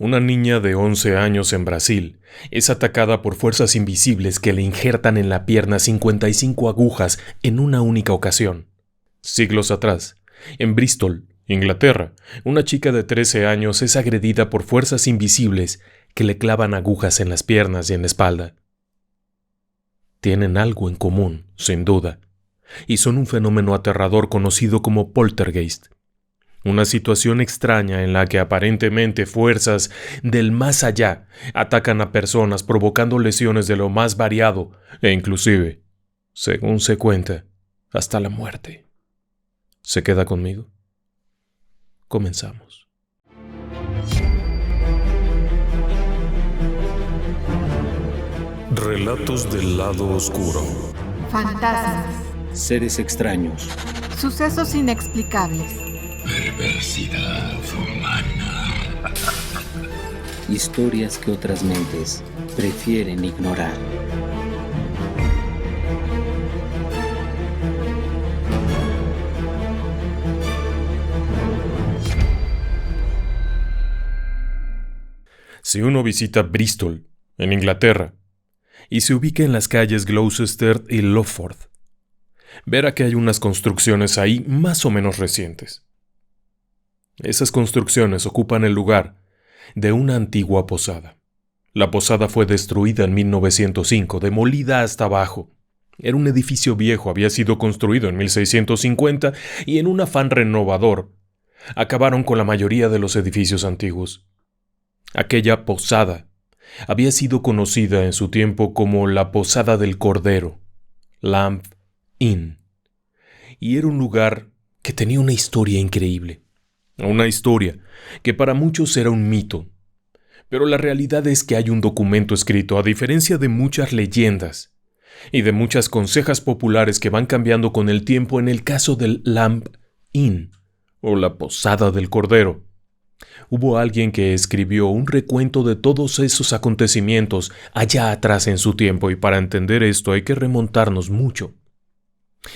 Una niña de 11 años en Brasil es atacada por fuerzas invisibles que le injertan en la pierna 55 agujas en una única ocasión. Siglos atrás, en Bristol, Inglaterra, una chica de 13 años es agredida por fuerzas invisibles que le clavan agujas en las piernas y en la espalda. Tienen algo en común, sin duda, y son un fenómeno aterrador conocido como poltergeist. Una situación extraña en la que aparentemente fuerzas del más allá atacan a personas provocando lesiones de lo más variado e inclusive, según se cuenta, hasta la muerte. ¿Se queda conmigo? Comenzamos. Relatos del lado oscuro. Fantasmas. Seres extraños. Sucesos inexplicables. Perversidad humana. Historias que otras mentes prefieren ignorar. Si uno visita Bristol, en Inglaterra, y se ubica en las calles Gloucester y Loford, verá que hay unas construcciones ahí más o menos recientes. Esas construcciones ocupan el lugar de una antigua posada. La posada fue destruida en 1905, demolida hasta abajo. Era un edificio viejo, había sido construido en 1650 y en un afán renovador, acabaron con la mayoría de los edificios antiguos. Aquella posada había sido conocida en su tiempo como la Posada del Cordero, Lamb Inn, y era un lugar que tenía una historia increíble. Una historia que para muchos era un mito, pero la realidad es que hay un documento escrito, a diferencia de muchas leyendas y de muchas consejas populares que van cambiando con el tiempo. En el caso del Lamb Inn, o la Posada del Cordero, hubo alguien que escribió un recuento de todos esos acontecimientos allá atrás en su tiempo, y para entender esto hay que remontarnos mucho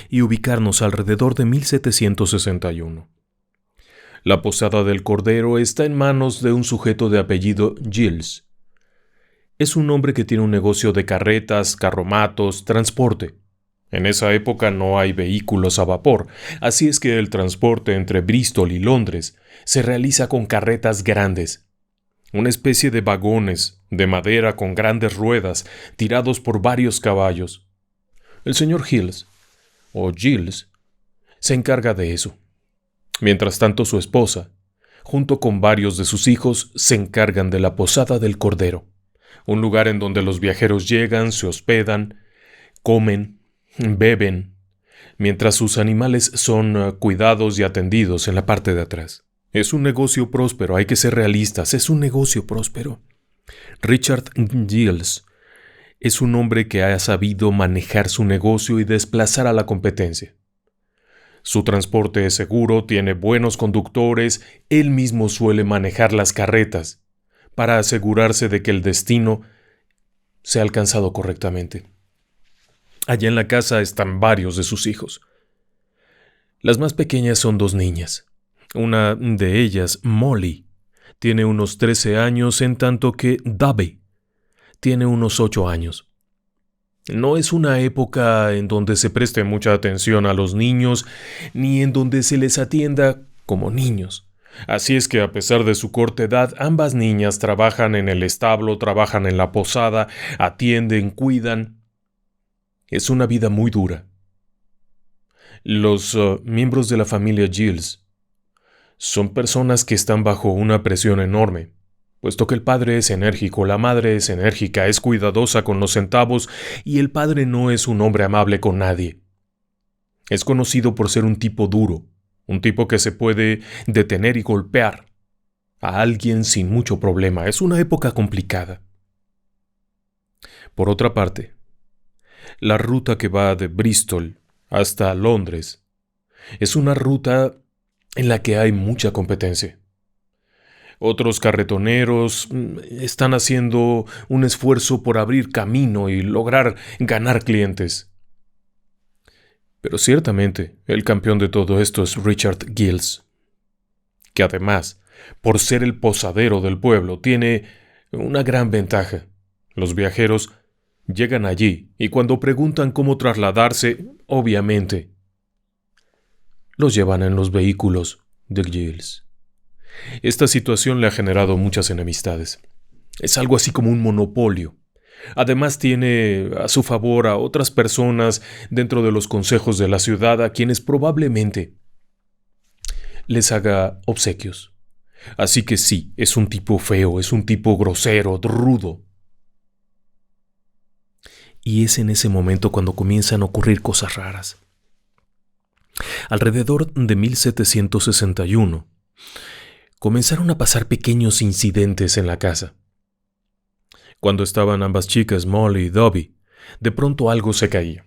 y ubicarnos alrededor de 1761. La Posada del Cordero está en manos de un sujeto de apellido Giles. Es un hombre que tiene un negocio de carretas, carromatos, transporte. En esa época no hay vehículos a vapor, así es que el transporte entre Bristol y Londres se realiza con carretas grandes, una especie de vagones de madera con grandes ruedas tirados por varios caballos. El señor Giles se encarga de eso. Mientras tanto, su esposa, junto con varios de sus hijos, se encargan de la Posada del Cordero, un lugar en donde los viajeros llegan, se hospedan, comen, beben, mientras sus animales son cuidados y atendidos en la parte de atrás. Es un negocio próspero, hay que ser realistas, es un negocio próspero. Richard Giles es un hombre que ha sabido manejar su negocio y desplazar a la competencia. Su transporte es seguro, tiene buenos conductores, él mismo suele manejar las carretas para asegurarse de que el destino sea alcanzado correctamente. Allá en la casa están varios de sus hijos. Las más pequeñas son 2 niñas. Una de ellas, Molly, tiene unos 13 años, en tanto que Debbie tiene unos 8 años. No es una época en donde se preste mucha atención a los niños, ni en donde se les atienda como niños. Así es que, a pesar de su corta edad, ambas niñas trabajan en el establo, trabajan en la posada, atienden, cuidan. Es una vida muy dura. Los miembros de la familia Giles son personas que están bajo una presión enorme, puesto que el padre es enérgico, la madre es enérgica, es cuidadosa con los centavos, y el padre no es un hombre amable con nadie. Es conocido por ser un tipo duro, un tipo que se puede detener y golpear a alguien sin mucho problema. Es una época complicada. Por otra parte, la ruta que va de Bristol hasta Londres es una ruta en la que hay mucha competencia. Otros carretoneros están haciendo un esfuerzo por abrir camino y lograr ganar clientes. Pero ciertamente el campeón de todo esto es Richard Giles, que además por ser el posadero del pueblo, tiene una gran ventaja. Los viajeros llegan allí y cuando preguntan cómo trasladarse, obviamente, los llevan en los vehículos de Giles. Esta situación le ha generado muchas enemistades. Es algo así como un monopolio. Además tiene a su favor a otras personas dentro de los consejos de la ciudad a quienes probablemente les haga obsequios. Así que sí, es un tipo feo, es un tipo grosero, rudo. Y es en ese momento cuando comienzan a ocurrir cosas raras. Alrededor de 1761, comenzaron a pasar pequeños incidentes en la casa. Cuando estaban ambas chicas, Molly y Dobby, de pronto algo se caía.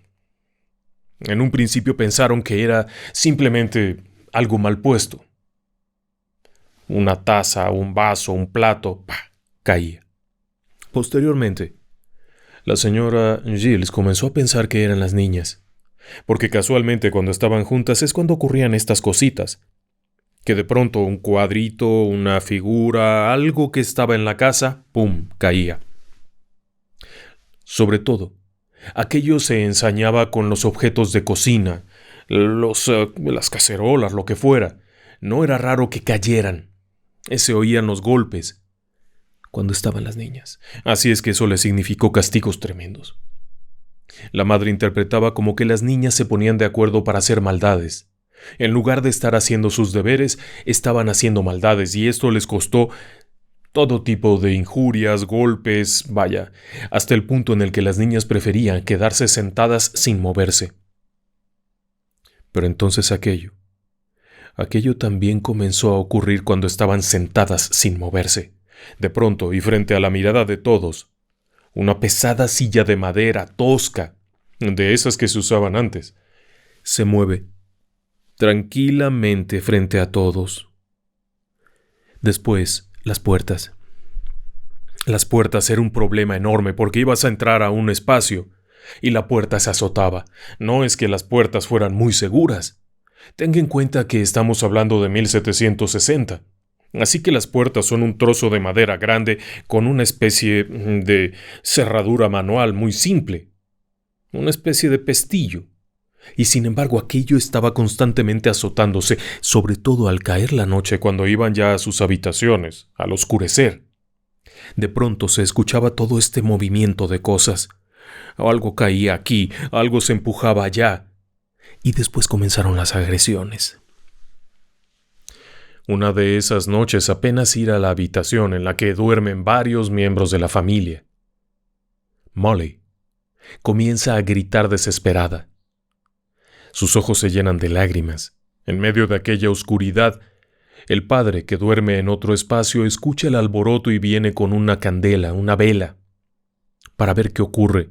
En un principio pensaron que era simplemente algo mal puesto. Una taza, un vaso, un plato, ¡pah!, caía. Posteriormente, la señora Giles comenzó a pensar que eran las niñas, porque casualmente cuando estaban juntas es cuando ocurrían estas cositas, que de pronto un cuadrito, una figura, algo que estaba en la casa, ¡pum!, caía. Sobre todo, aquello se ensañaba con los objetos de cocina, las cacerolas, lo que fuera. No era raro que cayeran. Se oían los golpes cuando estaban las niñas. Así es que eso les significó castigos tremendos. La madre interpretaba como que las niñas se ponían de acuerdo para hacer maldades. En lugar de estar haciendo sus deberes, estaban haciendo maldades y esto les costó todo tipo de injurias, golpes, vaya, hasta el punto en el que las niñas preferían quedarse sentadas sin moverse. Pero entonces aquello también comenzó a ocurrir cuando estaban sentadas sin moverse. De pronto, y frente a la mirada de todos, una pesada silla de madera tosca, de esas que se usaban antes, se mueve tranquilamente frente a todos. Después, las puertas. Las puertas era un problema enorme porque ibas a entrar a un espacio y la puerta se azotaba. No es que las puertas fueran muy seguras. Tenga en cuenta que estamos hablando de 1760. Así que las puertas son un trozo de madera grande con una especie de cerradura manual muy simple. Una especie de pestillo. Y sin embargo aquello estaba constantemente azotándose, sobre todo al caer la noche cuando iban ya a sus habitaciones, al oscurecer. De pronto se escuchaba todo este movimiento de cosas. Algo caía aquí, algo se empujaba allá. Y después comenzaron las agresiones. Una de esas noches apenas ir a la habitación en la que duermen varios miembros de la familia. Molly comienza a gritar desesperada. Sus ojos se llenan de lágrimas. En medio de aquella oscuridad, el padre, que duerme en otro espacio, escucha el alboroto y viene con una candela, una vela, para ver qué ocurre,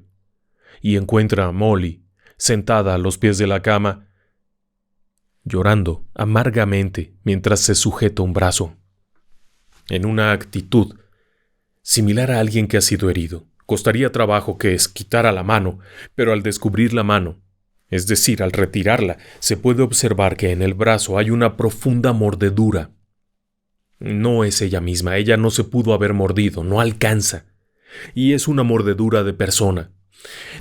y encuentra a Molly sentada a los pies de la cama, llorando amargamente mientras se sujeta un brazo, en una actitud similar a alguien que ha sido herido. Costaría trabajo que quitara la mano, pero al descubrir la mano, es decir, al retirarla, se puede observar que en el brazo hay una profunda mordedura. No es ella misma, ella no se pudo haber mordido, no alcanza. Y es una mordedura de persona.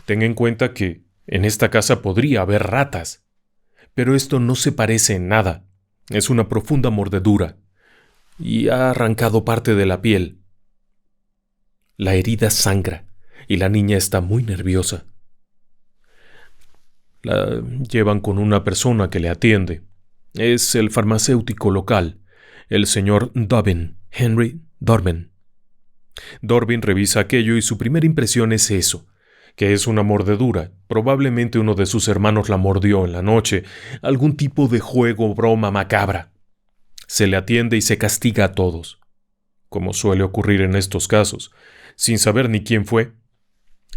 Tenga en cuenta que en esta casa podría haber ratas, pero esto no se parece en nada. Es una profunda mordedura y ha arrancado parte de la piel. La herida sangra y la niña está muy nerviosa. La llevan con una persona que le atiende. Es el farmacéutico local, el señor Dobbin, Henry Dorbin. Dorbin revisa aquello y su primera impresión es eso, que es una mordedura. Probablemente uno de sus hermanos la mordió en la noche, algún tipo de juego o broma macabra. Se le atiende y se castiga a todos, como suele ocurrir en estos casos, sin saber ni quién fue.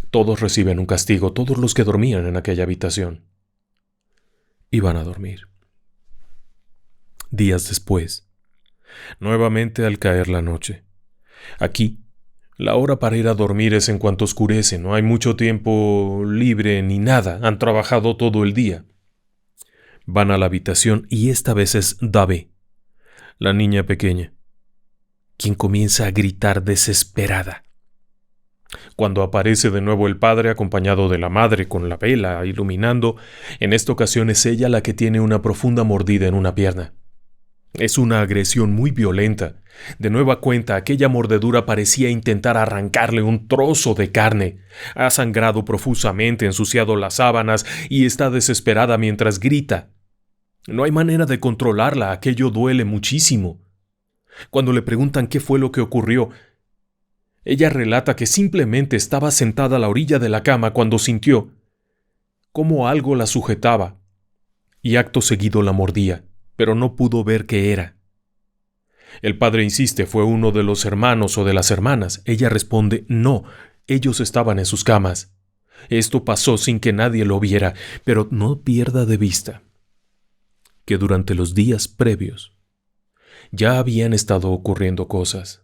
Todos reciben un castigo, todos los que dormían en aquella habitación. Iban a dormir. Días después, nuevamente al caer la noche. Aquí, la hora para ir a dormir es en cuanto oscurece, no hay mucho tiempo libre ni nada, han trabajado todo el día. Van a la habitación y esta vez es Dobby, la niña pequeña, quien comienza a gritar desesperada. Cuando aparece de nuevo el padre acompañado de la madre con la vela iluminando, en esta ocasión es ella la que tiene una profunda mordida en una pierna. Es una agresión muy violenta. De nueva cuenta, aquella mordedura parecía intentar arrancarle un trozo de carne. Ha sangrado profusamente, ensuciado las sábanas y está desesperada mientras grita. No hay manera de controlarla, aquello duele muchísimo. Cuando le preguntan qué fue lo que ocurrió, ella relata que simplemente estaba sentada a la orilla de la cama cuando sintió cómo algo la sujetaba y acto seguido la mordía, pero no pudo ver qué era. El padre insiste, ¿fue uno de los hermanos o de las hermanas? Ella responde, no, ellos estaban en sus camas. Esto pasó sin que nadie lo viera, pero no pierda de vista que durante los días previos ya habían estado ocurriendo cosas.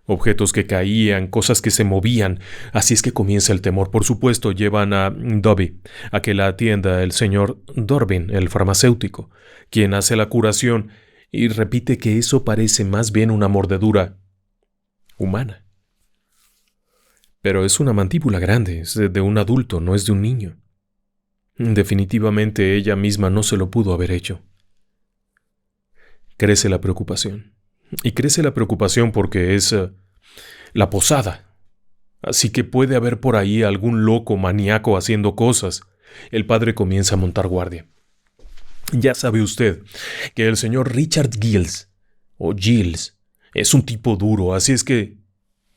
Objetos que caían, cosas que se movían, así es que comienza el temor. Por supuesto, llevan a Dobby a que la atienda el señor Dorbin, el farmacéutico, quien hace la curación y repite que eso parece más bien una mordedura humana. Pero es una mandíbula grande, es de un adulto, no es de un niño. Definitivamente ella misma no se lo pudo haber hecho. Crece la preocupación. Y crece la preocupación porque es la posada. Así que puede haber por ahí algún loco maníaco haciendo cosas. El padre comienza a montar guardia. Ya sabe usted que el señor Richard Giles, o Giles, es un tipo duro, así es que,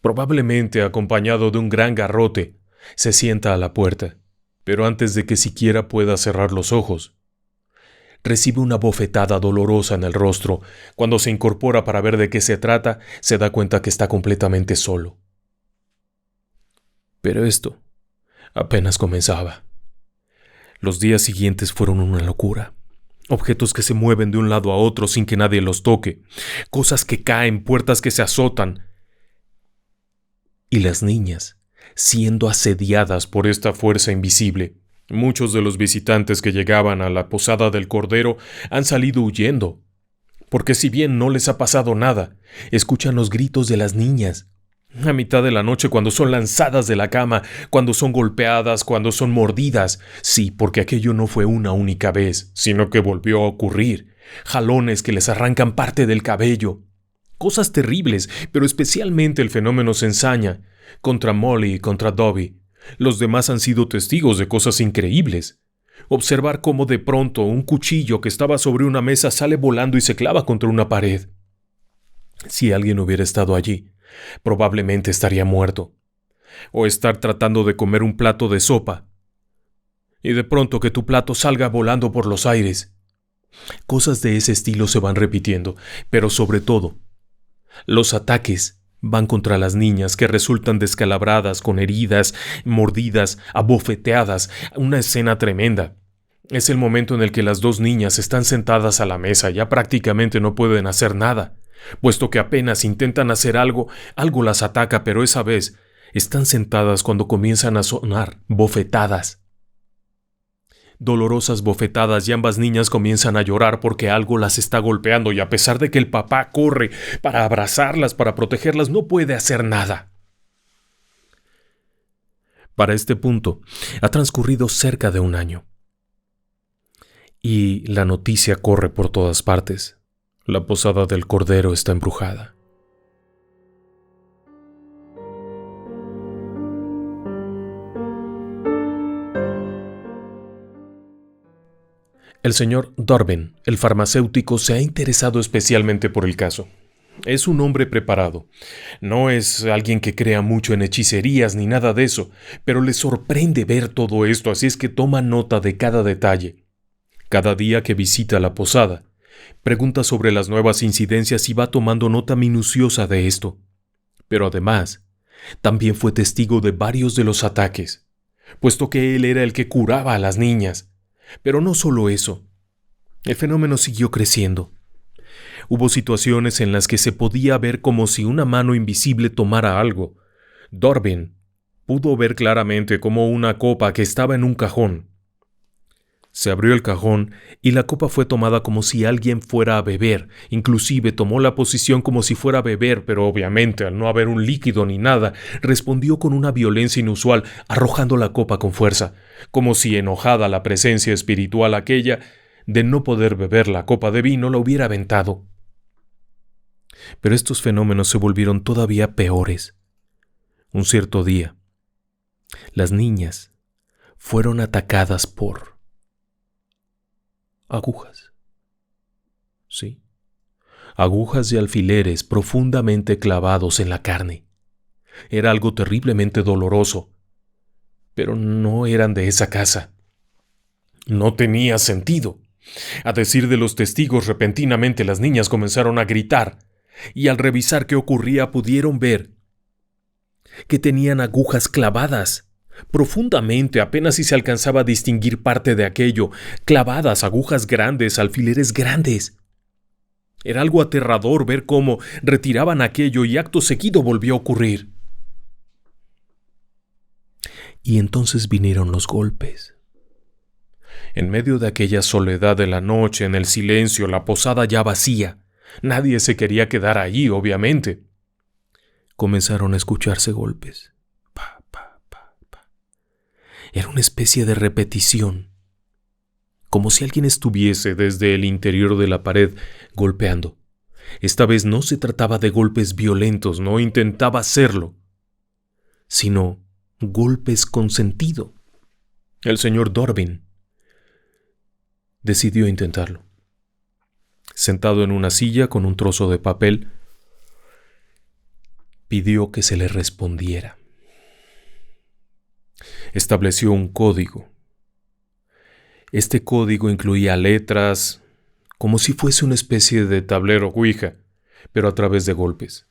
probablemente acompañado de un gran garrote, se sienta a la puerta. Pero antes de que siquiera pueda cerrar los ojos, recibe una bofetada dolorosa en el rostro. Cuando se incorpora para ver de qué se trata, se da cuenta que está completamente solo. Pero esto apenas comenzaba. Los días siguientes fueron una locura. Objetos que se mueven de un lado a otro sin que nadie los toque. Cosas que caen, puertas que se azotan. Y las niñas siendo asediadas por esta fuerza invisible. Muchos de los visitantes que llegaban a la posada del Cordero han salido huyendo, porque si bien no les ha pasado nada, escuchan los gritos de las niñas. A mitad de la noche, cuando son lanzadas de la cama, cuando son golpeadas, cuando son mordidas. Sí, porque aquello no fue una única vez, sino que volvió a ocurrir. Jalones que les arrancan parte del cabello. Cosas terribles, pero especialmente el fenómeno se ensaña. Contra Molly y contra Dobby. Los demás han sido testigos de cosas increíbles. Observar cómo de pronto un cuchillo que estaba sobre una mesa sale volando y se clava contra una pared. Si alguien hubiera estado allí, probablemente estaría muerto. O estar tratando de comer un plato de sopa. Y de pronto que tu plato salga volando por los aires. Cosas de ese estilo se van repitiendo, pero sobre todo, los ataques van contra las niñas que resultan descalabradas, con heridas, mordidas, abofeteadas, una escena tremenda. Es el momento en el que las dos niñas están sentadas a la mesa, ya prácticamente no pueden hacer nada, puesto que apenas intentan hacer algo las ataca, pero esa vez están sentadas cuando comienzan a sonar bofetadas. Dolorosas bofetadas y ambas niñas comienzan a llorar porque algo las está golpeando y a pesar de que el papá corre para abrazarlas, para protegerlas, no puede hacer nada. Para este punto, ha transcurrido cerca de un año. Y la noticia corre por todas partes. La posada del Cordero está embrujada. El señor Dorbin, el farmacéutico, se ha interesado especialmente por el caso. Es un hombre preparado. No es alguien que crea mucho en hechicerías ni nada de eso, pero le sorprende ver todo esto, así es que toma nota de cada detalle. Cada día que visita la posada, pregunta sobre las nuevas incidencias y va tomando nota minuciosa de esto. Pero además, también fue testigo de varios de los ataques, puesto que él era el que curaba a las niñas. Pero no solo eso. El fenómeno siguió creciendo. Hubo situaciones en las que se podía ver como si una mano invisible tomara algo. Dorbin pudo ver claramente como una copa que estaba en un cajón Se abrió el cajón y la copa fue tomada como si alguien fuera a beber. Inclusive tomó la posición como si fuera a beber, pero obviamente, al no haber un líquido ni nada, respondió con una violencia inusual, arrojando la copa con fuerza, como si enojada la presencia espiritual aquella de no poder beber la copa de vino la hubiera aventado. Pero estos fenómenos se volvieron todavía peores. Un cierto día, las niñas fueron atacadas por agujas. Sí, agujas y alfileres profundamente clavados en la carne. Era algo terriblemente doloroso, pero no eran de esa casa. No tenía sentido. A decir de los testigos, repentinamente las niñas comenzaron a gritar, y al revisar qué ocurría pudieron ver que tenían agujas clavadas profundamente, apenas si se alcanzaba a distinguir parte de aquello, clavadas, agujas grandes, alfileres grandes. Era algo aterrador ver cómo retiraban aquello y acto seguido volvió a ocurrir. Y entonces vinieron los golpes. En medio de aquella soledad de la noche, en el silencio, la posada ya vacía, nadie se quería quedar allí, obviamente. Comenzaron a escucharse golpes. Pa, pa, pa, pa. Era una especie de repetición, como si alguien estuviese desde el interior de la pared golpeando. Esta vez no se trataba de golpes violentos, no intentaba hacerlo, sino golpes con sentido. El señor Dorbin decidió intentarlo. Sentado en una silla con un trozo de papel, pidió que se le respondiera. Estableció un código. Este código incluía letras, como si fuese una especie de tablero Ouija, pero a través de golpes.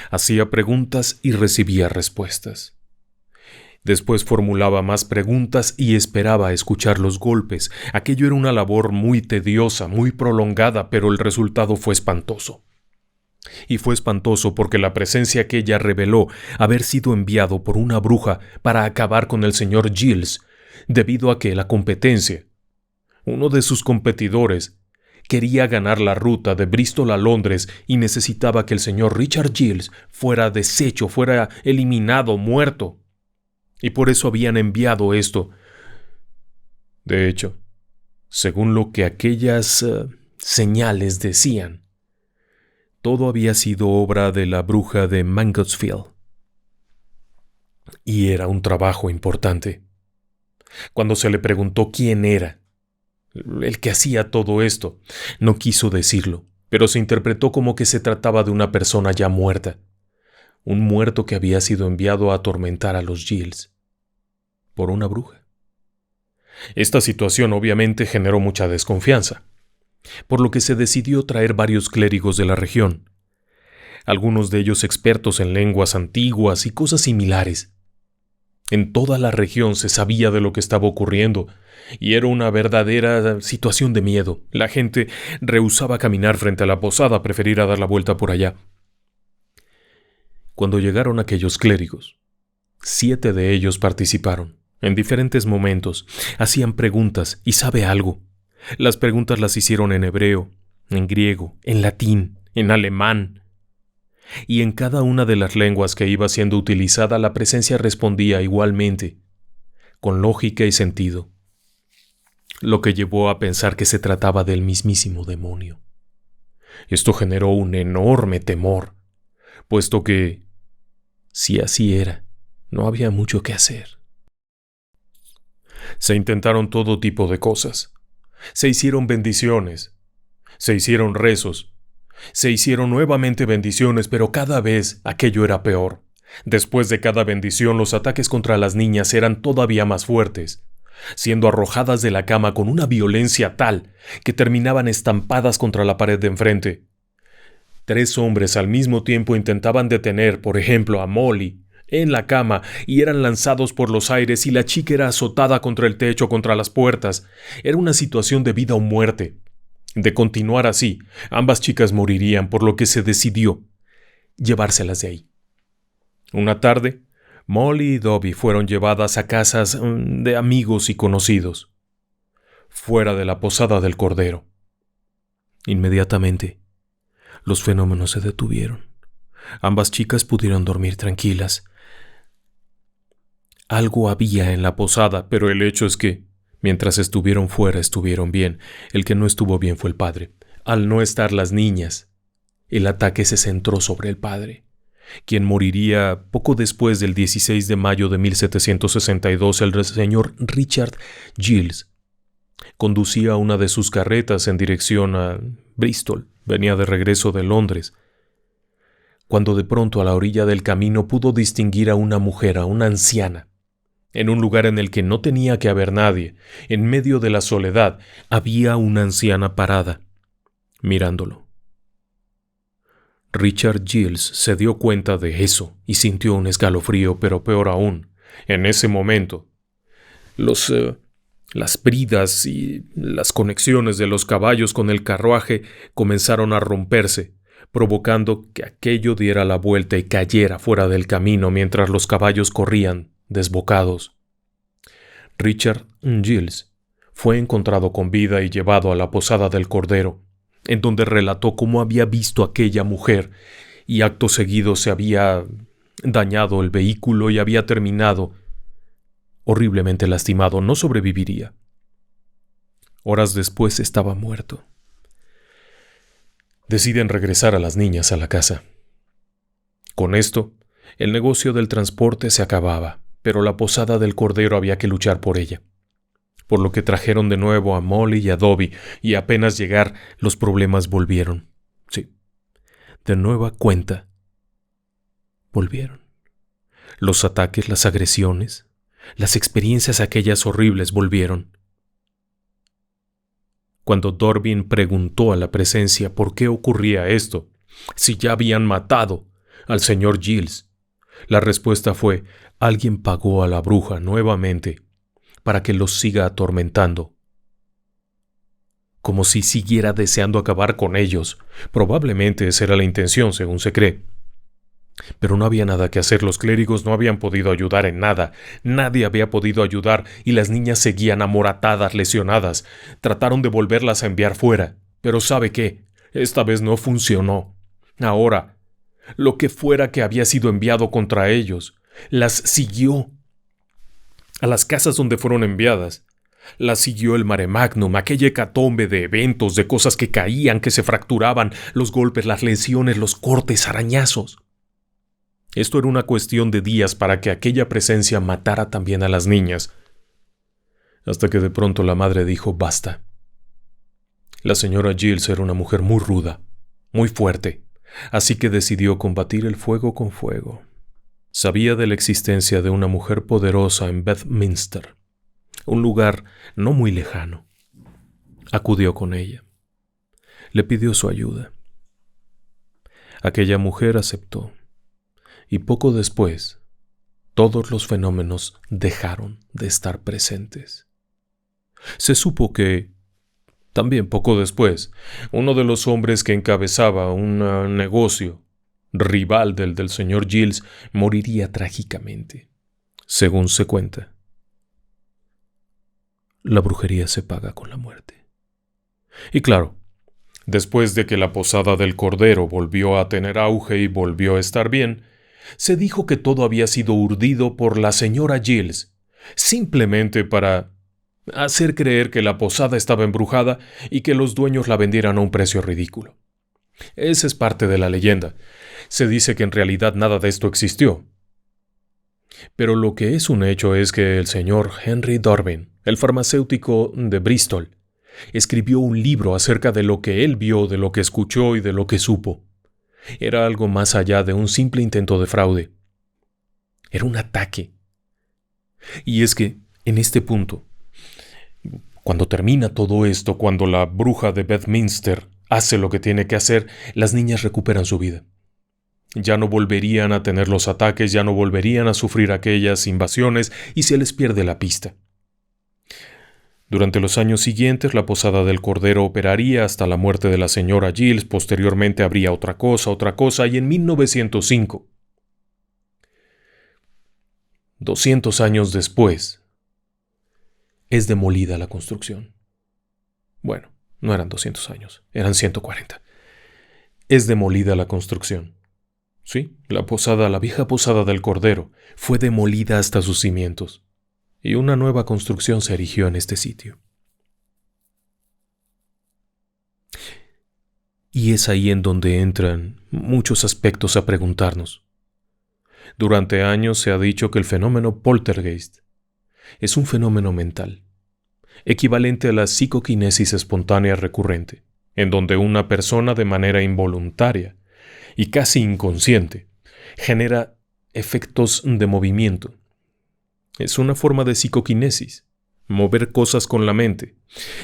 Hacía preguntas y recibía respuestas. Después formulaba más preguntas y esperaba a escuchar los golpes. Aquello era una labor muy tediosa, muy prolongada, pero el resultado fue espantoso. Y fue espantoso porque la presencia aquella reveló haber sido enviado por una bruja para acabar con el señor Giles, debido a que la competencia, uno de sus competidores, quería ganar la ruta de Bristol a Londres y necesitaba que el señor Richard Giles fuera deshecho, fuera eliminado, muerto. Y por eso habían enviado esto. De hecho, según lo que aquellas señales decían, todo había sido obra de la bruja de Mangotsfield. Y era un trabajo importante. Cuando se le preguntó quién era el que hacía todo esto, no quiso decirlo, pero se interpretó como que se trataba de una persona ya muerta, un muerto que había sido enviado a atormentar a los Giles por una bruja. Esta situación obviamente generó mucha desconfianza, por lo que se decidió traer varios clérigos de la región, algunos de ellos expertos en lenguas antiguas y cosas similares. En toda la región se sabía de lo que estaba ocurriendo, y era una verdadera situación de miedo. La gente rehusaba caminar frente a la posada, prefería dar la vuelta por allá. Cuando llegaron aquellos clérigos, 7 de ellos participaron. En diferentes momentos hacían preguntas, y ¿sabe algo? Las preguntas las hicieron en hebreo, en griego, en latín, en alemán. Y en cada una de las lenguas que iba siendo utilizada la presencia respondía igualmente, con lógica y sentido, lo que llevó a pensar que se trataba del mismísimo demonio. Esto generó un enorme temor, puesto que, si así era, no había mucho que hacer. Se intentaron todo tipo de cosas. Se hicieron bendiciones, se hicieron rezos, se hicieron nuevamente bendiciones, pero cada vez aquello era peor. Después de cada bendición, los ataques contra las niñas eran todavía más fuertes, siendo arrojadas de la cama con una violencia tal que terminaban estampadas contra la pared de enfrente. 3 hombres al mismo tiempo intentaban detener, por ejemplo, a Molly en la cama y eran lanzados por los aires y la chica era azotada contra el techo, contra las puertas. Era una situación de vida o muerte. De continuar así, ambas chicas morirían, por lo que se decidió llevárselas de ahí. Una tarde, Molly y Dobby fueron llevadas a casas de amigos y conocidos. fuera de la posada del Cordero. Inmediatamente, los fenómenos se detuvieron. Ambas chicas pudieron dormir tranquilas. Algo había en la posada, pero el hecho es que, mientras estuvieron fuera, estuvieron bien. El que no estuvo bien fue el padre. Al no estar las niñas, el ataque se centró sobre el padre, quien moriría poco después del 16 de mayo de 1762. El señor Richard Giles conducía una de sus carretas en dirección a Bristol. Venía de regreso de Londres, cuando de pronto a la orilla del camino pudo distinguir a una mujer, a una anciana, en un lugar en el que no tenía que haber nadie. En medio de la soledad había una anciana parada, mirándolo. Richard Giles se dio cuenta de eso y sintió un escalofrío, pero peor aún, en ese momento, las bridas y las conexiones de los caballos con el carruaje comenzaron a romperse, provocando que aquello diera la vuelta y cayera fuera del camino mientras los caballos corrían desbocados. Richard Giles fue encontrado con vida y llevado a la posada del Cordero, en donde relató cómo había visto a aquella mujer y acto seguido se había dañado el vehículo y había terminado horriblemente lastimado. No sobreviviría. Horas después estaba muerto. Deciden regresar a las niñas a la casa. Con esto, el negocio del transporte se acababa, pero la posada del Cordero había que luchar por ella, por lo que trajeron de nuevo a Molly y a Dobby, y apenas llegar, los problemas volvieron. Sí, de nueva cuenta, volvieron. Los ataques, las agresiones, las experiencias aquellas horribles volvieron. Cuando Dorbin preguntó a la presencia por qué ocurría esto, si ya habían matado al señor Giles, la respuesta fue: alguien pagó a la bruja nuevamente para que los siga atormentando. Como si siguiera deseando acabar con ellos. Probablemente esa era la intención, según se cree. Pero no había nada que hacer, los clérigos no habían podido ayudar en nada, nadie había podido ayudar y las niñas seguían amoratadas, lesionadas. Trataron de volverlas a enviar fuera, pero ¿sabe qué? Esta vez no funcionó. Ahora, lo que fuera que había sido enviado contra ellos, las siguió a las casas donde fueron enviadas. Las siguió el mare magnum, aquella hecatombe de eventos, de cosas que caían, que se fracturaban, los golpes, las lesiones, los cortes, arañazos. Esto era una cuestión de días para que aquella presencia matara también a las niñas, hasta que de pronto la madre dijo basta. La señora Giles era una mujer muy ruda, muy fuerte, así que decidió combatir el fuego con fuego. Sabía de la existencia de una mujer poderosa en Bedminster, un lugar no muy lejano. Acudió con ella. Le pidió su ayuda. Aquella mujer aceptó. Y poco después, todos los fenómenos dejaron de estar presentes. Se supo que, también poco después, uno de los hombres que encabezaba un negocio rival del señor Giles moriría trágicamente. Según se cuenta, la brujería se paga con la muerte. Y claro, después de que la posada del Cordero volvió a tener auge y volvió a estar bien, se dijo que todo había sido urdido por la señora Giles, simplemente para hacer creer que la posada estaba embrujada y que los dueños la vendieran a un precio ridículo. Esa es parte de la leyenda. Se dice que en realidad nada de esto existió. Pero lo que es un hecho es que el señor Henry Dorbin, el farmacéutico de Bristol, escribió un libro acerca de lo que él vio, de lo que escuchó y de lo que supo. Era algo más allá de un simple intento de fraude. Era un ataque. Y es que, en este punto, cuando termina todo esto, cuando la bruja de Bedminster hace lo que tiene que hacer, las niñas recuperan su vida. Ya no volverían a tener los ataques, ya no volverían a sufrir aquellas invasiones y se les pierde la pista. Durante los años siguientes, la posada del Cordero operaría hasta la muerte de la señora Giles. Posteriormente habría otra cosa, y en 1905, 200 años después, es demolida la construcción. Bueno, no eran 200 años, eran 140. Es demolida la construcción. Sí, la vieja posada del Cordero, fue demolida hasta sus cimientos, y una nueva construcción se erigió en este sitio. Y es ahí en donde entran muchos aspectos a preguntarnos. Durante años se ha dicho que el fenómeno poltergeist es un fenómeno mental, equivalente a la psicoquinesis espontánea recurrente, en donde una persona de manera involuntaria y casi inconsciente genera efectos de movimiento. Es una forma de psicoquinesis, mover cosas con la mente.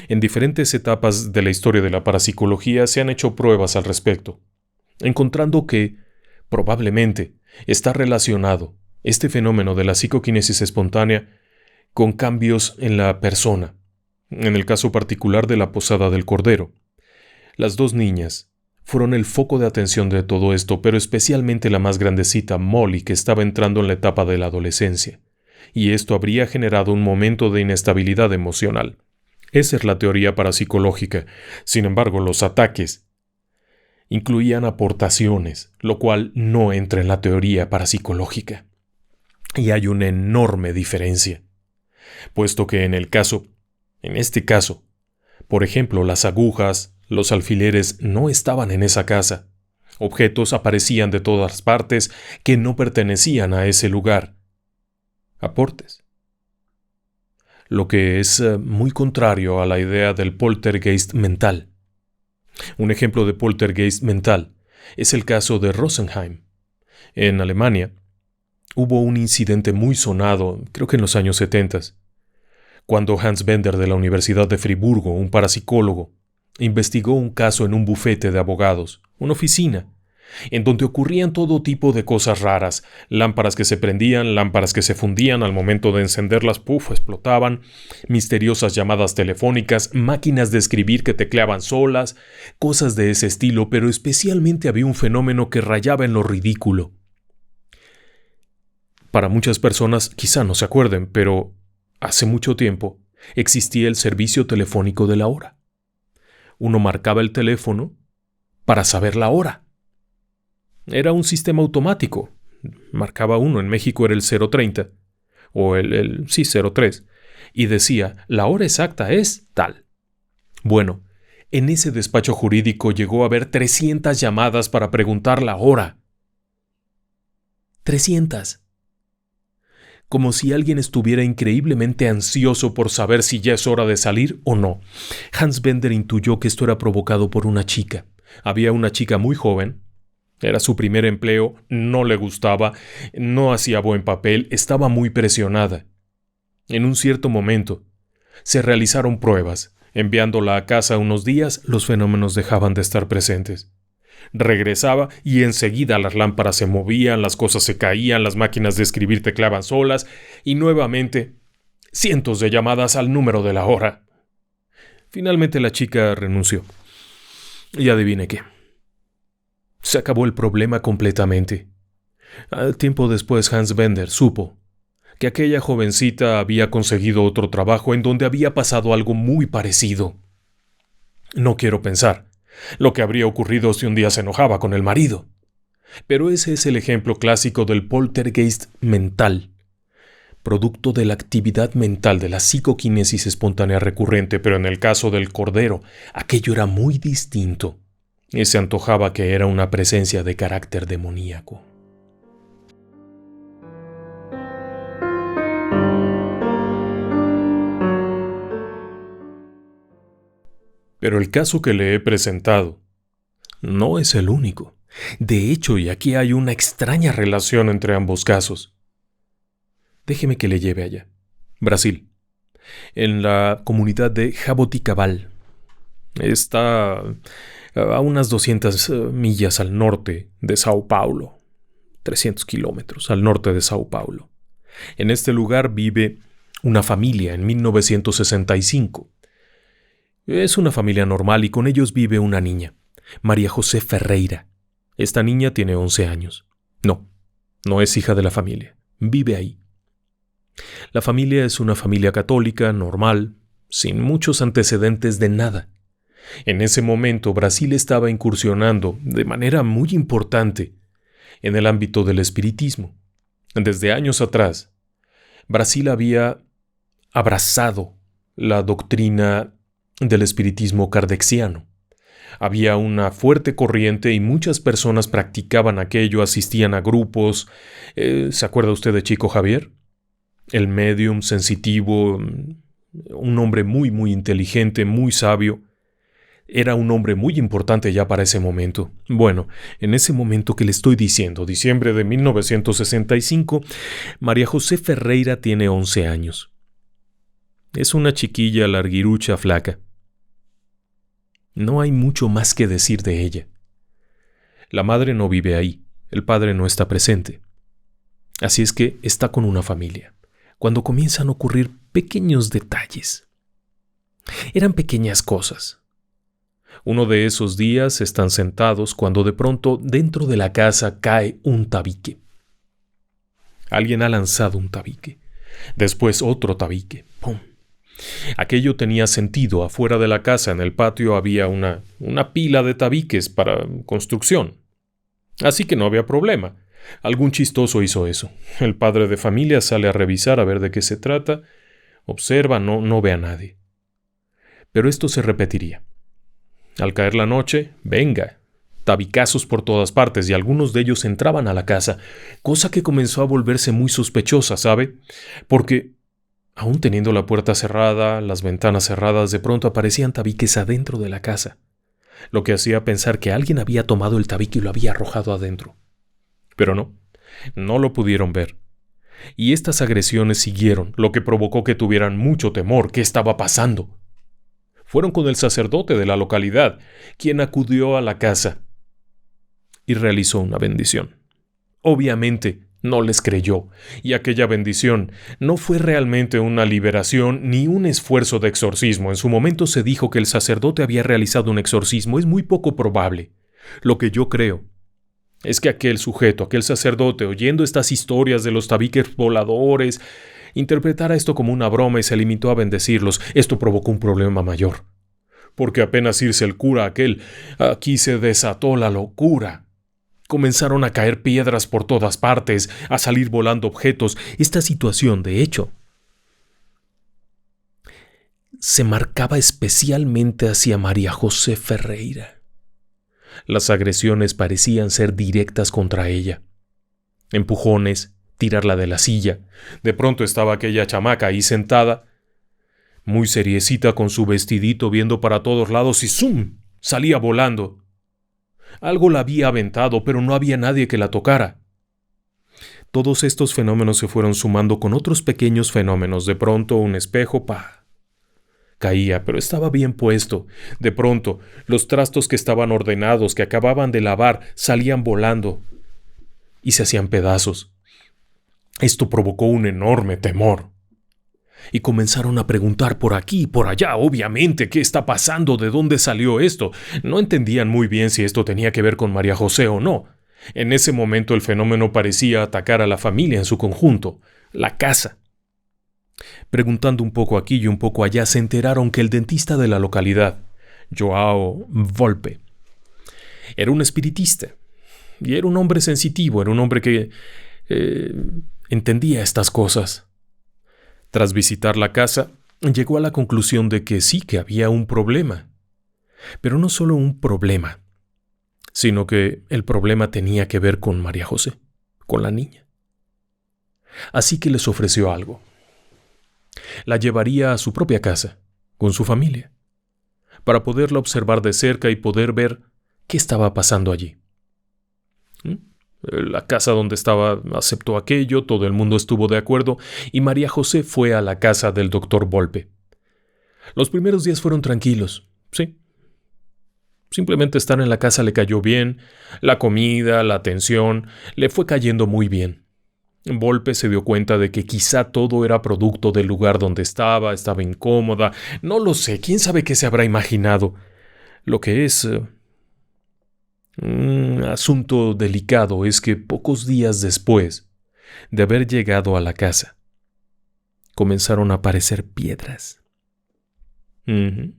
En diferentes etapas de la historia de la parapsicología se han hecho pruebas al respecto, encontrando que, probablemente, está relacionado este fenómeno de la psicoquinesis espontánea con cambios en la persona. En el caso particular de la posada del Cordero, las dos niñas fueron el foco de atención de todo esto, pero especialmente la más grandecita, Molly, que estaba entrando en la etapa de la adolescencia, y esto habría generado un momento de inestabilidad emocional. Esa es la teoría parapsicológica. Sin embargo, los ataques incluían aportaciones, lo cual no entra en la teoría parapsicológica. Y hay una enorme diferencia, puesto que en este caso, por ejemplo, las agujas, los alfileres no estaban en esa casa. Objetos aparecían de todas partes que no pertenecían a ese lugar. Aportes. Lo que es muy contrario a la idea del poltergeist mental. Un ejemplo de poltergeist mental es el caso de Rosenheim. En Alemania hubo un incidente muy sonado, creo que en los años 70, cuando Hans Bender de la Universidad de Friburgo, un parapsicólogo, investigó un caso en un bufete de abogados, una oficina, en donde ocurrían todo tipo de cosas raras, lámparas que se prendían, lámparas que se fundían, al momento de encenderlas, explotaban, misteriosas llamadas telefónicas, máquinas de escribir que tecleaban solas, cosas de ese estilo, pero especialmente había un fenómeno que rayaba en lo ridículo. Para muchas personas quizá no se acuerden, pero hace mucho tiempo existía el servicio telefónico de la hora. Uno marcaba el teléfono para saber la hora. Era un sistema automático. Marcaba uno, en México era el 030, o el 03, y decía, la hora exacta es tal. Bueno, en ese despacho jurídico llegó a haber 300 llamadas para preguntar la hora. 300. Como si alguien estuviera increíblemente ansioso por saber si ya es hora de salir o no. Hans Bender intuyó que esto era provocado por una chica. Había una chica muy joven. Era su primer empleo, no le gustaba, no hacía buen papel, estaba muy presionada. En un cierto momento, se realizaron pruebas. Enviándola a casa unos días, los fenómenos dejaban de estar presentes. Regresaba y enseguida las lámparas se movían, las cosas se caían, las máquinas de escribir tecleaban solas, y nuevamente, cientos de llamadas al número de la hora. Finalmente la chica renunció. Y adivine qué. Se acabó el problema completamente. Al tiempo después Hans Bender supo que aquella jovencita había conseguido otro trabajo en donde había pasado algo muy parecido. No quiero pensar lo que habría ocurrido si un día se enojaba con el marido. Pero ese es el ejemplo clásico del poltergeist mental, producto de la actividad mental de la psicoquinesis espontánea recurrente, pero en el caso del Cordero, aquello era muy distinto. Y se antojaba que era una presencia de carácter demoníaco. Pero el caso que le he presentado no es el único. De hecho, y aquí hay una extraña relación entre ambos casos. Déjeme que le lleve allá. Brasil. En la comunidad de Jaboticabal. Está a unas 200 millas al norte de Sao Paulo. 300 kilómetros al norte de Sao Paulo. En este lugar vive una familia en 1965. Es una familia normal y con ellos vive una niña, María José Ferreira. Esta niña tiene 11 años. No es hija de la familia. Vive ahí. La familia es una familia católica, normal, sin muchos antecedentes de nada. En ese momento Brasil estaba incursionando de manera muy importante en el ámbito del espiritismo. Desde años atrás, Brasil había abrazado la doctrina del espiritismo kardeciano. Había una fuerte corriente y muchas personas practicaban aquello, asistían a grupos. ¿Se acuerda usted de Chico Javier? El médium sensitivo, un hombre muy, muy inteligente, muy sabio. Era un hombre muy importante ya para ese momento. Bueno, en ese momento que le estoy diciendo, diciembre de 1965, María José Ferreira tiene 11 años. Es una chiquilla larguirucha flaca. No hay mucho más que decir de ella. La madre no vive ahí, el padre no está presente. Así es que está con una familia, cuando comienzan a ocurrir pequeños detalles. Eran pequeñas cosas. Uno de esos días están sentados cuando de pronto dentro de la casa cae un tabique. Alguien ha lanzado un tabique. Después otro tabique. ¡Pum! Aquello tenía sentido. Afuera de la casa, en el patio, había una pila de tabiques para construcción. Así que no había problema. Algún chistoso hizo eso. El padre de familia sale a revisar a ver de qué se trata. Observa, no ve a nadie. Pero esto se repetiría. Al caer la noche, venga, tabicazos por todas partes y algunos de ellos entraban a la casa, cosa que comenzó a volverse muy sospechosa, ¿sabe? Porque, aún teniendo la puerta cerrada, las ventanas cerradas, de pronto aparecían tabiques adentro de la casa, lo que hacía pensar que alguien había tomado el tabique y lo había arrojado adentro. Pero no lo pudieron ver. Y estas agresiones siguieron, lo que provocó que tuvieran mucho temor. ¿Qué estaba pasando? Fueron con el sacerdote de la localidad, quien acudió a la casa y realizó una bendición. Obviamente no les creyó, y aquella bendición no fue realmente una liberación ni un esfuerzo de exorcismo. En su momento se dijo que el sacerdote había realizado un exorcismo. Es muy poco probable. Lo que yo creo es que aquel sujeto, aquel sacerdote, oyendo estas historias de los tabiques voladores, interpretara esto como una broma y se limitó a bendecirlos. Esto provocó un problema mayor. Porque apenas irse el cura aquel, aquí se desató la locura. Comenzaron a caer piedras por todas partes, a salir volando objetos. Esta situación, de hecho, se marcaba especialmente hacia María José Ferreira. Las agresiones parecían ser directas contra ella. Empujones, tirarla de la silla. De pronto estaba aquella chamaca ahí sentada, muy seriecita con su vestidito viendo para todos lados y ¡zum! Salía volando. Algo la había aventado, pero no había nadie que la tocara. Todos estos fenómenos se fueron sumando con otros pequeños fenómenos. De pronto un espejo, caía, pero estaba bien puesto. De pronto, los trastos que estaban ordenados, que acababan de lavar, salían volando y se hacían pedazos. Esto provocó un enorme temor. Y comenzaron a preguntar por aquí y por allá, obviamente, ¿qué está pasando? ¿De dónde salió esto? No entendían muy bien si esto tenía que ver con María José o no. En ese momento el fenómeno parecía atacar a la familia en su conjunto, la casa. Preguntando un poco aquí y un poco allá, se enteraron que el dentista de la localidad, Joao Volpe, era un espiritista. Y era un hombre sensitivo, era un hombre que entendía estas cosas. Tras visitar la casa, llegó a la conclusión de que sí, que había un problema. Pero no solo un problema, sino que el problema tenía que ver con María José, con la niña. Así que les ofreció algo. La llevaría a su propia casa, con su familia, para poderla observar de cerca y poder ver qué estaba pasando allí. La casa donde estaba aceptó aquello, todo el mundo estuvo de acuerdo y María José fue a la casa del doctor Volpe. Los primeros días fueron tranquilos, sí. Simplemente estar en la casa le cayó bien, la comida, la atención, le fue cayendo muy bien. Volpe se dio cuenta de que quizá todo era producto del lugar donde estaba incómoda, no lo sé, quién sabe qué se habrá imaginado. Lo que es un asunto delicado es que pocos días después de haber llegado a la casa, comenzaron a aparecer piedras. Ujú.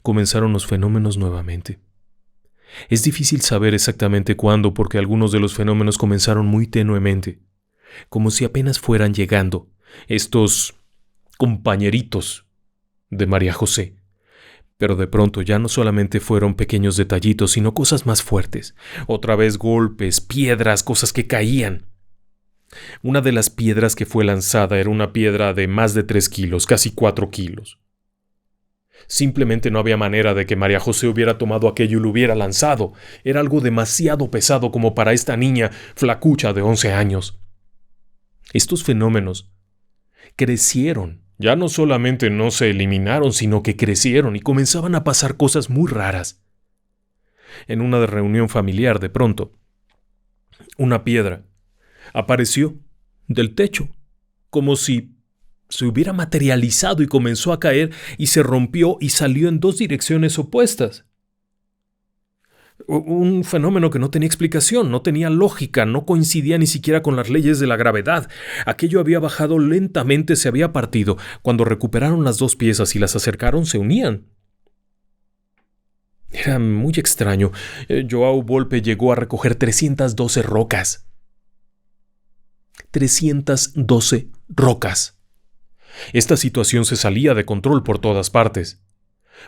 Comenzaron los fenómenos nuevamente. Es difícil saber exactamente cuándo porque algunos de los fenómenos comenzaron muy tenuemente, como si apenas fueran llegando estos compañeritos de María José. Pero de pronto ya no solamente fueron pequeños detallitos, sino cosas más fuertes. Otra vez golpes, piedras, cosas que caían. Una de las piedras que fue lanzada era una piedra de más de 3 kilos, casi 4 kilos. Simplemente no había manera de que María José hubiera tomado aquello y lo hubiera lanzado. Era algo demasiado pesado como para esta niña flacucha de 11 años. Estos fenómenos crecieron. Ya no solamente no se eliminaron, sino que crecieron y comenzaban a pasar cosas muy raras. En una reunión familiar, de pronto, una piedra apareció del techo, como si se hubiera materializado y comenzó a caer y se rompió y salió en 2 direcciones opuestas. Un fenómeno que no tenía explicación, no tenía lógica, no coincidía ni siquiera con las leyes de la gravedad. Aquello había bajado lentamente, se había partido. Cuando recuperaron las 2 piezas y las acercaron, se unían. Era muy extraño. Joao Volpe llegó a recoger 312 rocas. 312 rocas. Esta situación se salía de control por todas partes.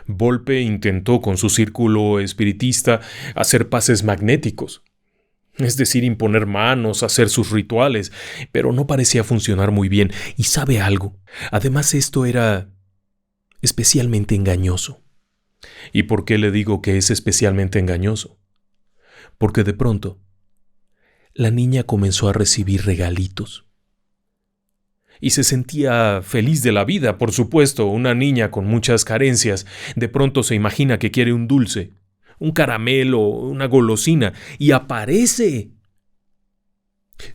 Volpe intentó con su círculo espiritista hacer pases magnéticos, es decir, imponer manos, hacer sus rituales, pero no parecía funcionar muy bien. ¿Y sabe algo? Además, esto era especialmente engañoso. ¿Y por qué le digo que es especialmente engañoso? Porque de pronto, la niña comenzó a recibir regalitos. Y se sentía feliz de la vida, por supuesto. Una niña con muchas carencias de pronto se imagina que quiere un dulce, un caramelo, una golosina, y aparece.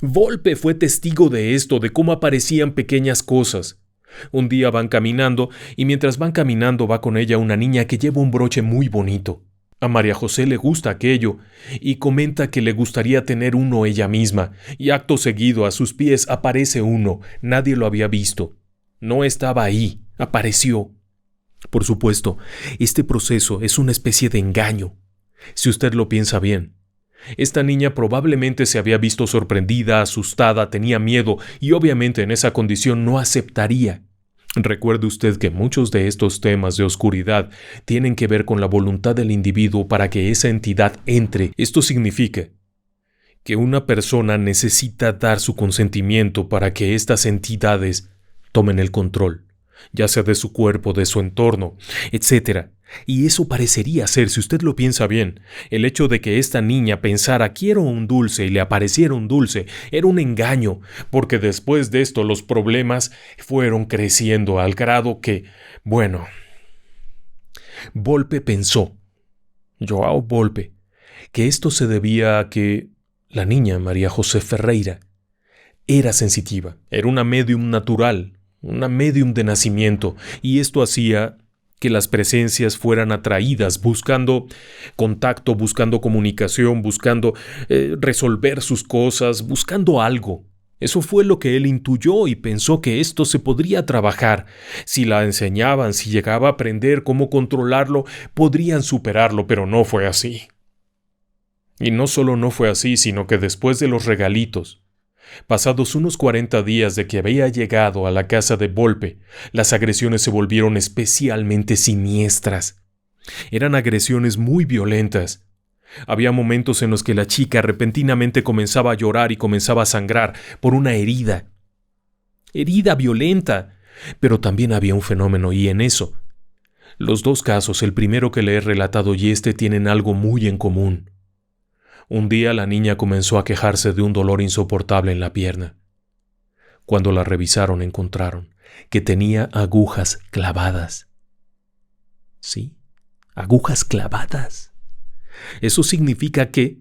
Volpe fue testigo de esto, de cómo aparecían pequeñas cosas. Un día van caminando, y mientras van caminando va con ella una niña que lleva un broche muy bonito. A María José le gusta aquello, y comenta que le gustaría tener uno ella misma, y acto seguido a sus pies aparece uno. Nadie lo había visto. No estaba ahí, apareció. Por supuesto, este proceso es una especie de engaño, si usted lo piensa bien. Esta niña probablemente se había visto sorprendida, asustada, tenía miedo, y obviamente en esa condición no aceptaría. Recuerde usted que muchos de estos temas de oscuridad tienen que ver con la voluntad del individuo para que esa entidad entre. Esto significa que una persona necesita dar su consentimiento para que estas entidades tomen el control, ya sea de su cuerpo, de su entorno, etc. Y eso parecería ser, si usted lo piensa bien, el hecho de que esta niña pensara quiero un dulce y le apareciera un dulce, era un engaño, porque después de esto los problemas fueron creciendo al grado que, bueno, Volpe pensó, Joao Volpe, que esto se debía a que la niña María José Ferreira era sensitiva, era una médium natural, una médium de nacimiento, y esto hacía que las presencias fueran atraídas, buscando contacto, buscando comunicación, buscando resolver sus cosas, buscando algo. Eso fue lo que él intuyó y pensó que esto se podría trabajar. Si la enseñaban, si llegaba a aprender cómo controlarlo, podrían superarlo, pero no fue así. Y no solo no fue así, sino que después de los regalitos, pasados unos 40 días de que había llegado a la casa de Volpe, las agresiones se volvieron especialmente siniestras. Eran agresiones muy violentas. Había momentos en los que la chica repentinamente comenzaba a llorar y comenzaba a sangrar por una herida. Herida violenta. Pero también había un fenómeno, y en eso, los 2 casos, el primero que le he relatado y este, tienen algo muy en común. Un día la niña comenzó a quejarse de un dolor insoportable en la pierna. Cuando la revisaron encontraron que tenía agujas clavadas. ¿Sí? Agujas clavadas. Eso significa que,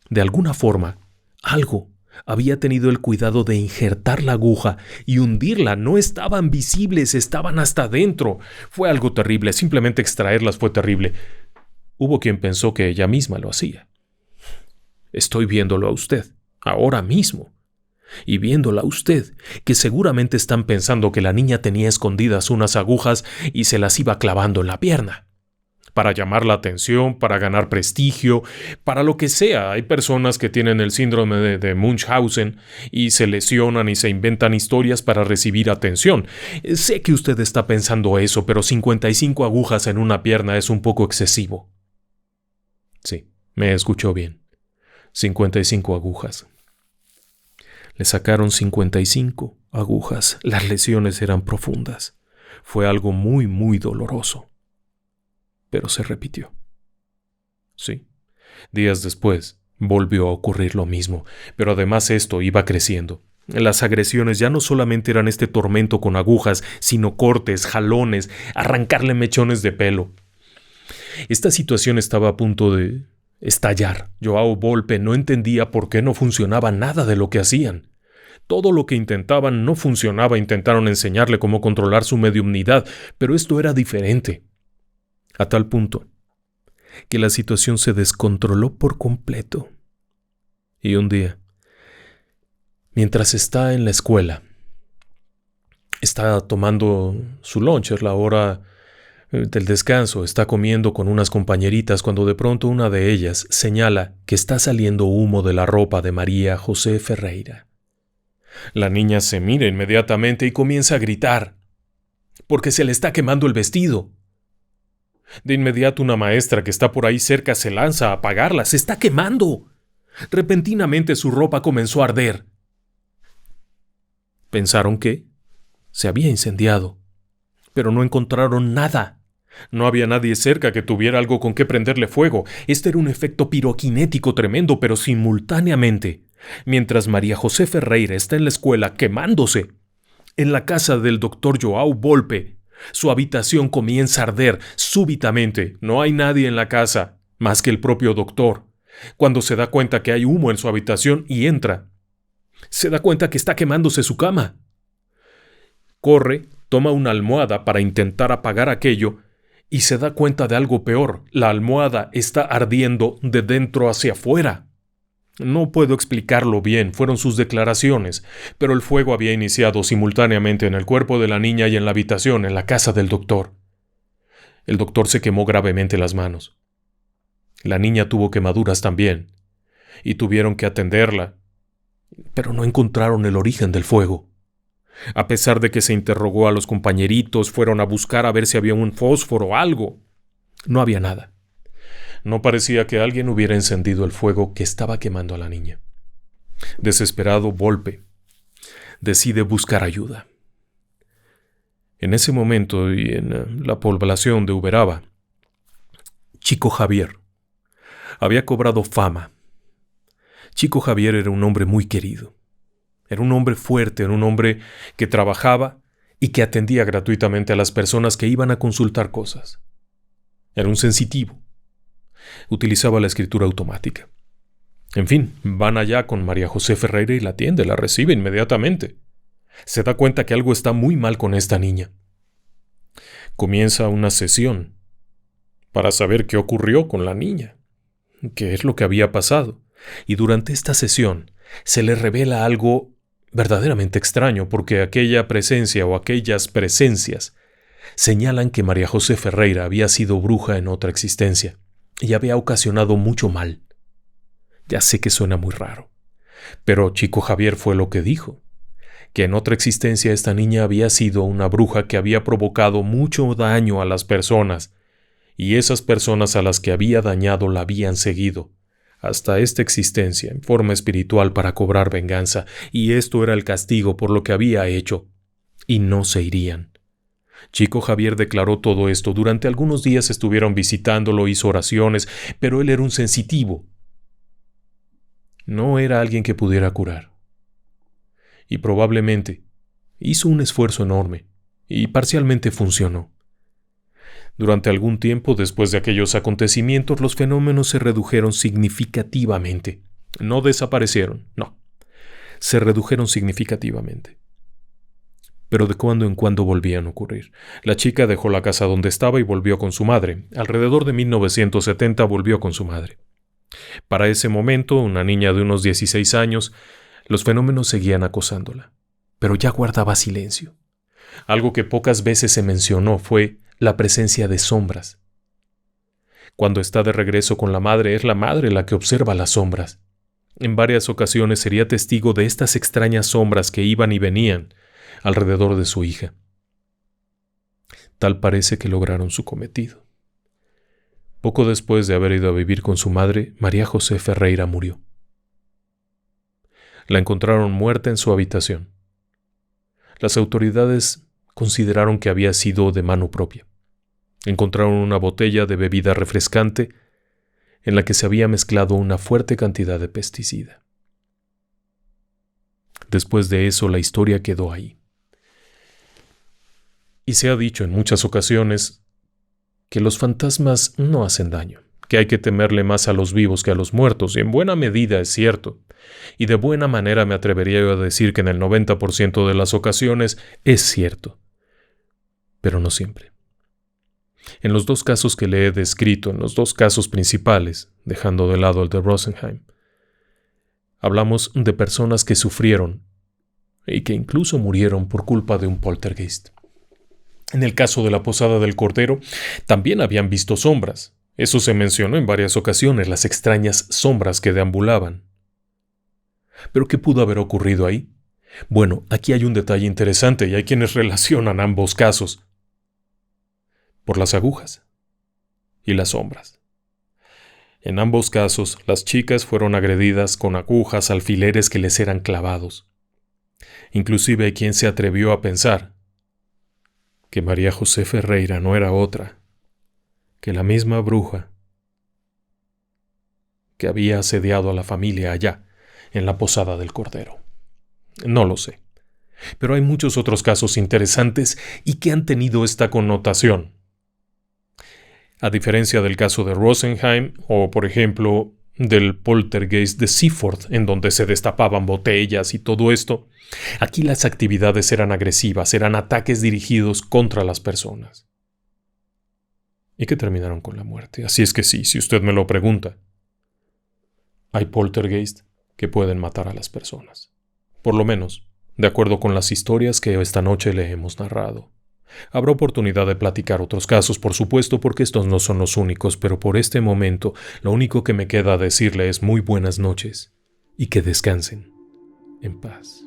de alguna forma, algo había tenido el cuidado de injertar la aguja y hundirla. No estaban visibles, estaban hasta adentro. Fue algo terrible, simplemente extraerlas fue terrible. Hubo quien pensó que ella misma lo hacía. Estoy viéndolo a usted, ahora mismo. Y viéndola a usted, que seguramente están pensando que la niña tenía escondidas unas agujas y se las iba clavando en la pierna. Para llamar la atención, para ganar prestigio, para lo que sea. Hay personas que tienen el síndrome de Munchausen y se lesionan y se inventan historias para recibir atención. Sé que usted está pensando eso, pero 55 agujas en una pierna es un poco excesivo. Sí, me escuchó bien. 55 agujas. Le sacaron 55 agujas. Las lesiones eran profundas. Fue algo muy, muy doloroso. Pero se repitió. Sí. Días después, volvió a ocurrir lo mismo, pero además esto iba creciendo. Las agresiones ya no solamente eran este tormento con agujas, sino cortes, jalones, arrancarle mechones de pelo. Esta situación estaba a punto de estallar. João Volpe no entendía por qué no funcionaba nada de lo que hacían. Todo lo que intentaban no funcionaba. Intentaron enseñarle cómo controlar su mediumnidad, pero esto era diferente. A tal punto que la situación se descontroló por completo. Y un día, mientras está en la escuela, está tomando su lunch, es la hora del descanso, está comiendo con unas compañeritas cuando de pronto una de ellas señala que está saliendo humo de la ropa de María José Ferreira. La niña se mira inmediatamente y comienza a gritar, porque se le está quemando el vestido. De inmediato una maestra que está por ahí cerca se lanza a apagarla. ¡Se está quemando! Repentinamente su ropa comenzó a arder. Pensaron que se había incendiado, pero no encontraron nada. No había nadie cerca que tuviera algo con que prenderle fuego. Este era un efecto piroquinético tremendo, pero simultáneamente, mientras María José Ferreira está en la escuela quemándose, en la casa del doctor João Volpe, su habitación comienza a arder súbitamente. No hay nadie en la casa, más que el propio doctor. Cuando se da cuenta que hay humo en su habitación y entra, se da cuenta que está quemándose su cama. Corre, toma una almohada para intentar apagar aquello y se da cuenta de algo peor. La almohada está ardiendo de dentro hacia afuera. No puedo explicarlo bien, fueron sus declaraciones, pero el fuego había iniciado simultáneamente en el cuerpo de la niña y en la habitación, en la casa del doctor. El doctor se quemó gravemente las manos. La niña tuvo quemaduras también, y tuvieron que atenderla, pero no encontraron el origen del fuego. A pesar de que se interrogó a los compañeritos, fueron a buscar a ver si había un fósforo o algo. No había nada. No parecía que alguien hubiera encendido el fuego que estaba quemando a la niña. Desesperado, Volpe decide buscar ayuda. En ese momento y en la población de Uberaba, Chico Javier había cobrado fama. Chico Javier era un hombre muy querido. Era un hombre fuerte, era un hombre que trabajaba y que atendía gratuitamente a las personas que iban a consultar cosas. Era un sensitivo. Utilizaba la escritura automática. En fin, van allá con María José Ferreira y la atiende, la recibe inmediatamente. Se da cuenta que algo está muy mal con esta niña. Comienza una sesión para saber qué ocurrió con la niña, qué es lo que había pasado. Y durante esta sesión se le revela algo verdaderamente extraño, porque aquella presencia o aquellas presencias señalan que María José Ferreira había sido bruja en otra existencia y había ocasionado mucho mal. Ya sé que suena muy raro, pero Chico Javier fue lo que dijo, que en otra existencia esta niña había sido una bruja que había provocado mucho daño a las personas, y esas personas a las que había dañado la habían seguido hasta esta existencia en forma espiritual para cobrar venganza, y esto era el castigo por lo que había hecho, y no se irían. Chico Javier declaró todo esto. Durante algunos días estuvieron visitándolo, hizo oraciones, pero él era un sensitivo. No era alguien que pudiera curar. Y probablemente hizo un esfuerzo enorme, y parcialmente funcionó. Durante algún tiempo después de aquellos acontecimientos, los fenómenos se redujeron significativamente. No desaparecieron, no. Se redujeron significativamente. Pero de cuando en cuando volvían a ocurrir. La chica dejó la casa donde estaba y volvió con su madre. Alrededor de 1970 volvió con su madre. Para ese momento, una niña de unos 16 años Los fenómenos seguían acosándola, pero ya guardaba silencio. Algo que pocas veces se mencionó fue la presencia de sombras. Cuando está de regreso con la madre, es la madre la que observa las sombras. En varias ocasiones sería testigo de estas extrañas sombras que iban y venían alrededor de su hija. Tal parece que lograron su cometido. Poco después de haber ido a vivir con su madre, María José Ferreira murió. La encontraron muerta en su habitación. Las autoridades consideraron que había sido de mano propia. Encontraron una botella de bebida refrescante en la que se había mezclado una fuerte cantidad de pesticida. Después de eso, la historia quedó ahí. Y se ha dicho en muchas ocasiones que los fantasmas no hacen daño, que hay que temerle más a los vivos que a los muertos, y en buena medida es cierto. Y de buena manera me atrevería yo a decir que en el 90% de las ocasiones es cierto. Pero no siempre. En los dos casos que le he descrito, en los dos casos principales, dejando de lado el de Rosenheim, hablamos de personas que sufrieron y que incluso murieron por culpa de un poltergeist. En el caso de la Posada del Cordero, también habían visto sombras. Eso se mencionó en varias ocasiones, las extrañas sombras que deambulaban. ¿Pero qué pudo haber ocurrido ahí? Bueno, aquí hay un detalle interesante y hay quienes relacionan ambos casos por las agujas y las sombras. En ambos casos, las chicas fueron agredidas con agujas, alfileres que les eran clavados. Inclusive hay quien se atrevió a pensar que María José Ferreira no era otra que la misma bruja que había asediado a la familia allá, en la Posada del Cordero. No lo sé, pero hay muchos otros casos interesantes y que han tenido esta connotación. A diferencia del caso de Rosenheim o, por ejemplo, del poltergeist de Seaford, en donde se destapaban botellas y todo esto, aquí las actividades eran agresivas, eran ataques dirigidos contra las personas. Y que terminaron con la muerte. Así es que sí, si usted me lo pregunta, hay poltergeist que pueden matar a las personas. Por lo menos, de acuerdo con las historias que esta noche le hemos narrado. Habrá oportunidad de platicar otros casos, por supuesto, porque estos no son los únicos, pero por este momento lo único que me queda decirle es muy buenas noches y que descansen en paz.